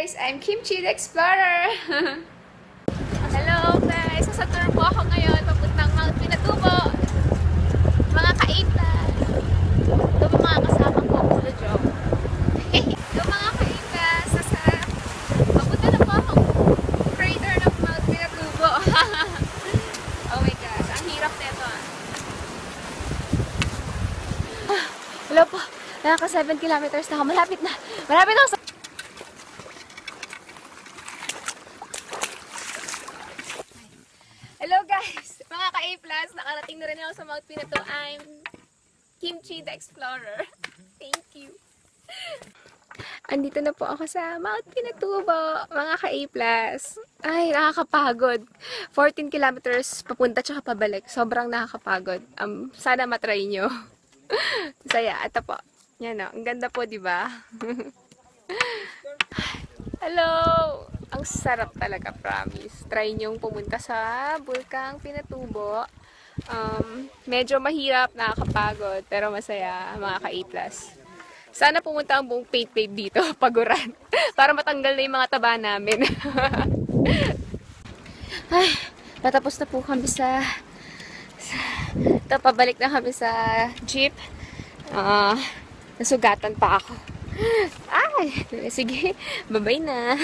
guys! I'm Kimchi the Explorer! Hello guys! Sa tour po ako ngayon papuntang Mount Pinatubo. Mga ka-8-plus. Ito ba mga kasama ko? Kulo job. Ito mga ka-8-plus. Papunta na po akong crater ng Mount Pinatubo. Oh my gosh! Ang hirap nito Hello po! Naka 7 kilometers na ako. Malapit na! Malapit na ako sa... Hello guys! Mga ka-A+, nakarating na rin ako sa Mount Pinato. I'm Kimchi the Explorer. Thank you! Andito na po ako sa Mount Pinatubo, mga ka-A+. Ay, nakakapagod. 14 kilometers papunta tsaka pabalik. Sobrang nakakapagod. Sana matry nyo. Saya. Ito po. Yan o. Ang ganda po, di ba? Hello! Ang sarap talaga, promise. Try nyong pumunta sa Bulkang Pinatubo. Medyo mahirap, nakakapagod, pero masaya, mga ka-A+. Sana pumunta ang buong paid dito, paguran, para matanggal na yung mga taba namin. Ay, tatapos na po kami pabalik na kami sa jeep. Nasugatan pa ako. Ay, sige, bye-bye na.